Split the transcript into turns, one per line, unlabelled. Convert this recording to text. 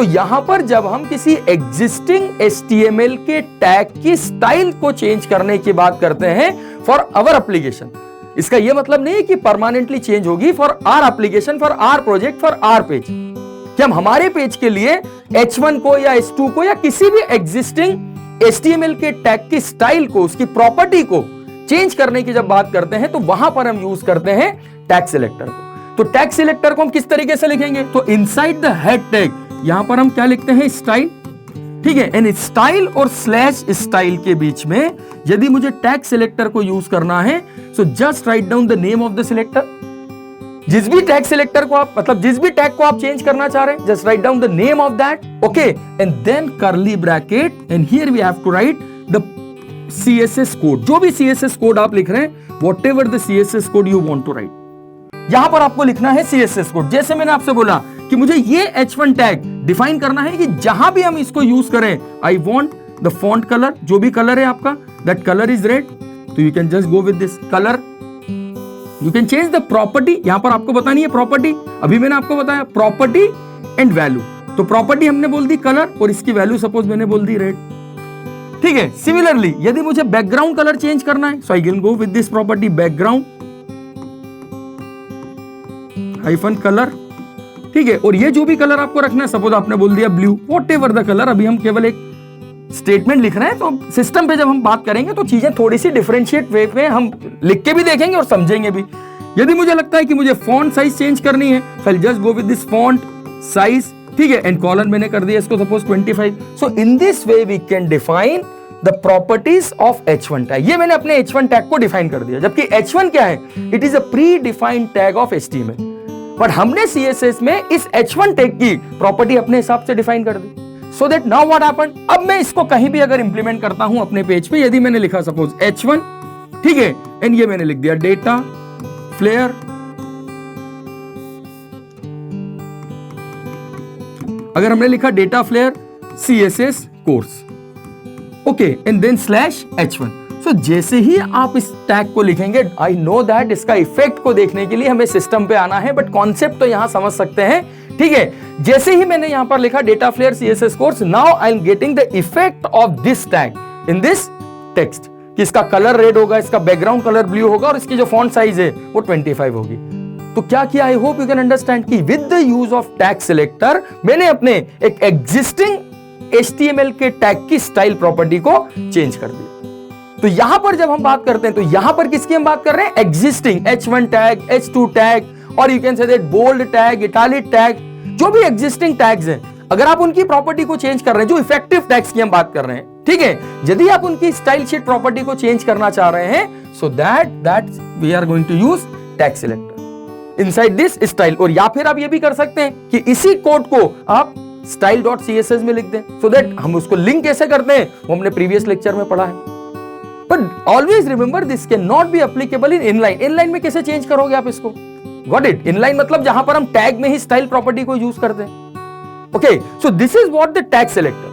तो यहां पर जब हम किसी एग्जिस्टिंग HTML के टैग की स्टाइल को चेंज करने की बात करते हैं फॉर आवर एप्लीकेशन, इसका यह मतलब नहीं है कि परमानेंटली चेंज होगी for our application, for our project, for our page, कि हम हमारे पेज के लिए H1 को या H2 को या किसी भी एग्जिस्टिंग HTML के टैग की स्टाइल को, उसकी प्रॉपर्टी को चेंज करने की जब बात करते हैं तो वहां पर हम यूज करते हैं टैग सिलेक्टर को। तो टैग सिलेक्टर को हम किस तरीके से लिखेंगे, तो इनसाइड द हेड टैग यहां पर हम क्या लिखते हैं, स्टाइल, ठीक है। एंड स्टाइल और स्लैश स्टाइल के बीच में यदि मुझे टैग सिलेक्टर को यूज करना है, so just write down the name of the selector. जिस भी टैग सिलेक्टर को आप, मतलब जिस भी टैग को आप चेंज करना चाह रहे हैं, just write down the name of that, okay, and then curly bracket, and here we have to write the CSS code. जो भी CSS कोड आप लिख रहे हैं, whatever the CSS code you want to write, यहां पर आपको लिखना है CSS कोड। जैसे मैंने आपसे बोला कि मुझे ये H1 टैग डिफाइन करना है कि जहां भी हम इसको यूज करें, I want the font colour, जो भी कलर है आपका, दैट कलर इज रेड, तो you can just go with this colour. You can change the property, यहां पर आपको बतानी है प्रॉपर्टी, अभी मैंने आपको बताया प्रॉपर्टी एंड वैल्यू। तो प्रॉपर्टी हमने बोल दी कलर और इसकी वैल्यू सपोज मैंने बोल दी रेड, ठीक है। सिमिलरली यदि मुझे बैकग्राउंड कलर चेंज करना है, so I can go with this property background hyphen colour, ठीक है। और ये जो भी कलर आपको रखना है, सपोज आपने बोल दिया blue, what ever the colour, अभी हम केवल एक स्टेटमेंट लिख रहे हैं, तो सिस्टम पे जब हम बात करेंगे तो चीजें थोड़ी सी डिफरेंशिएट वे में हम लिख के भी देखेंगे और समझेंगे भी। यदि मुझे लगता है कि मुझे फॉन्ट साइज चेंज करनी है, so I just go with this font size, ठीक है, एंड कॉलम मैंने कर दिया इसको suppose 25। So in this way we can define the properties of H1 tag. ये मैंने अपने H1 टैग को डिफाइन कर दिया, जबकि H1 क्या है, it is a pre defined tag of HTML, but हमने CSS में इस H1 टैग की प्रॉपर्टी अपने हिसाब से डिफाइन कर दी। So that now what happened, अब मैं इसको कहीं भी अगर इंप्लीमेंट करता हूं अपने पेज पे, यदि मैंने लिखा सपोज H1, ठीक है, एंड ये मैंने लिख दिया डेटा फ्लेयर, अगर हमने लिखा data flair CSS course, okay, and then slash H1। So जैसे ही आप इस टैग को लिखेंगे, आई नो दैट इसका इफेक्ट को देखने के लिए हमें सिस्टम पे आना है, बट कॉन्सेप्ट तो यहां समझ सकते हैं, ठीक है। जैसे ही मैंने यहां पर लिखा data flair CSS course, now I am getting the effect of this tag in this text, कि इसका कलर रेड होगा, इसका बैकग्राउंड कलर ब्लू होगा और इसकी जो फॉन्ट साइज है वो 25 होगी। तो क्या किया, I hope you can understand कि with the use of tag selector मैंने अपने एक एग्जिस्टिंग HTML के टैग की स्टाइल प्रॉपर्टी को चेंज कर दिया। तो यहां पर जब हम बात करते हैं, तो यहां पर किसकी हम बात कर रहे हैं, existing H1 tag, H2 tag, और you can say that bold tag, italic tag, जो भी एग्जिस्टिंग टैग्स हैं, अगर आप उनकी प्रॉपर्टी को चेंज कर रहे हैं, जो इफेक्टिव टैग्स की हम बात कर रहे हैं, ठीक है, यदि आप उनकी स्टाइल शीट प्रॉपर्टी को चेंज करना चाह रहे हैं, so that we are going to use tag selector inside this style. और या फिर आप ये भी कर सकते हैं कि इसी कोड को आप style.css में लिख दें, सो दैट हम उसको लिंक कैसे करते हैं वो हमने प्रीवियस लेक्चर में पढ़ा है। But always remember this can not be applicable in inline. Inline में कैसे चेंज करोगे आप इसको, गॉट इट? इनलाइन मतलब जहां पर हम टैग में ही स्टाइल प्रॉपर्टी को यूज करते हैं, okay. So this is what the tag selector